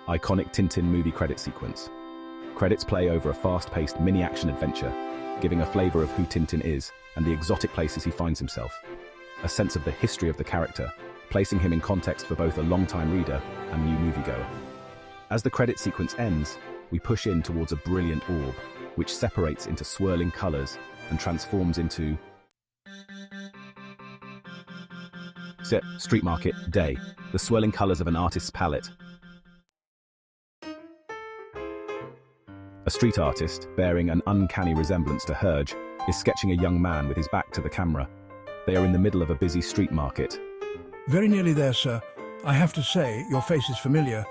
Iconic Tintin movie credit sequence. Credits play over a fast-paced mini-action adventure, giving a flavor of who Tintin is and the exotic places he finds himself. A sense of the history of the character, placing him in context for both a long-time reader and new moviegoer. As the credit sequence ends, we push in towards a brilliant orb, which separates into swirling colors and transforms into Street Market Day, the swirling colors of an artist's palette. A street artist, bearing an uncanny resemblance to Herge, is sketching a young man with his back to the camera. They are in the middle of a busy street market. Very nearly there, sir. I have to say, your face is familiar.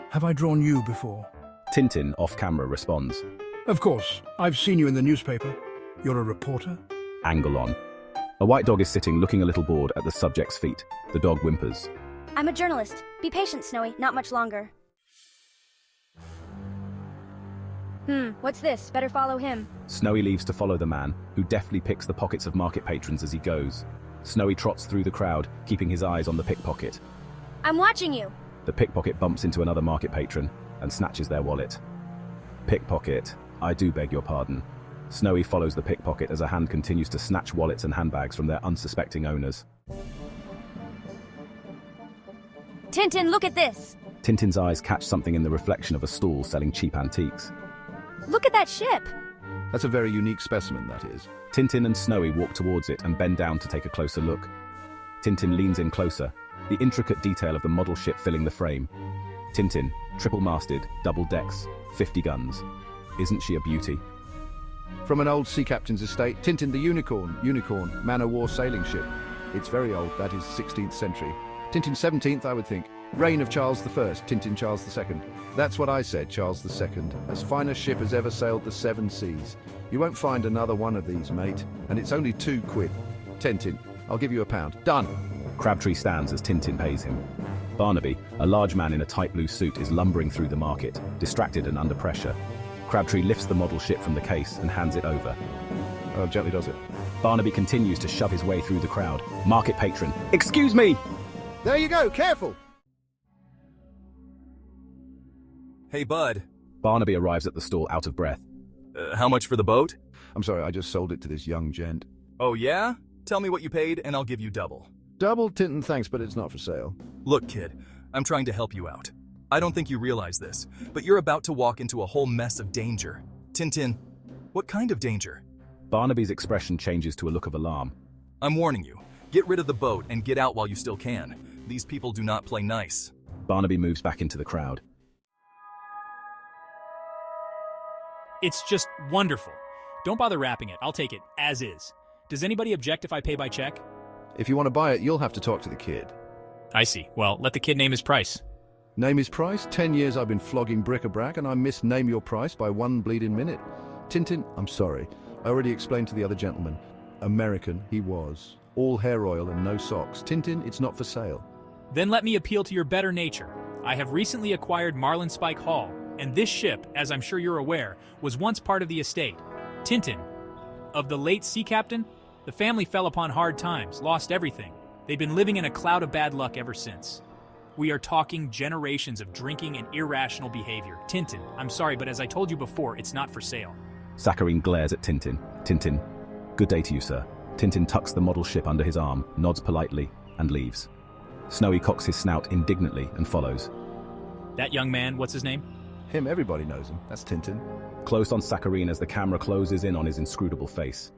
Have I drawn you before? Tintin, off-camera, responds. Of course. I've seen you in the newspaper. You're a reporter? Angle on. A white dog is sitting, looking a little bored, at the subject's feet. The dog whimpers. I'm a journalist. Be patient, Snowy. Not much longer. What's this? Better follow him. Snowy leaves to follow the man, who deftly picks the pockets of market patrons as he goes. Snowy trots through the crowd, keeping his eyes on the pickpocket. I'm watching you. The pickpocket bumps into another market patron and snatches their wallet. Pickpocket, I do beg your pardon. Snowy follows the pickpocket as a hand continues to snatch wallets and handbags from their unsuspecting owners. Tintin, look at this. Tintin's eyes catch something in the reflection of a stall selling cheap antiques. Look at that ship. That's a very unique specimen, that is. Tintin and Snowy walk towards it and bend down to take a closer look. Tintin leans in closer, the intricate detail of the model ship filling the frame. Tintin, triple-masted, double decks, 50 guns. Isn't she a beauty? From an old sea captain's estate, Tintin the Unicorn, man-o'-war sailing ship. It's very old, that is 16th century. Tintin 17th, I would think. Reign of Charles I, Tintin Charles II. That's what I said, Charles II. As fine a ship as ever sailed the seven seas. You won't find another one of these, mate. And it's only £2. Tintin, I'll give you £1. Done. Crabtree stands as Tintin pays him. Barnaby, a large man in a tight blue suit, is lumbering through the market, distracted and under pressure. Crabtree lifts the model ship from the case and hands it over. Oh, gently does it. Barnaby continues to shove his way through the crowd. Market patron, excuse me! There you go, careful! Hey, bud. Barnaby arrives at the stall out of breath. How much for the boat? I'm sorry, I just sold it to this young gent. Oh, yeah? Tell me what you paid and I'll give you double. Double, Tintin, thanks, but it's not for sale. Look, kid, I'm trying to help you out. I don't think you realize this, but you're about to walk into a whole mess of danger. Tintin, what kind of danger? Barnaby's expression changes to a look of alarm. I'm warning you. Get rid of the boat and get out while you still can. These people do not play nice. Barnaby moves back into the crowd. It's just wonderful. Don't bother wrapping it. I'll take it as is. Does anybody object if I pay by check? If you want to buy it, you'll have to talk to the kid. I see. Well, let the kid name his price. Name his price? 10 years I've been flogging bric-a-brac and I misname your price by one bleeding minute. Tintin, I'm sorry. I already explained to the other gentleman. American, he was. All hair oil and no socks. Tintin, it's not for sale. Then let me appeal to your better nature. I have recently acquired Marlinspike Hall, and this ship, as I'm sure you're aware, was once part of the estate. Tintin, of the late sea captain, the family fell upon hard times, lost everything. They've been living in a cloud of bad luck ever since. We are talking generations of drinking and irrational behavior. Tintin, I'm sorry, but as I told you before, it's not for sale. Saccharine glares at Tintin. Tintin, good day to you, sir. Tintin tucks the model ship under his arm, nods politely, and leaves. Snowy cocks his snout indignantly and follows. That young man, what's his name? Him, everybody knows him. That's Tintin. Close on Saccharine as the camera closes in on his inscrutable face.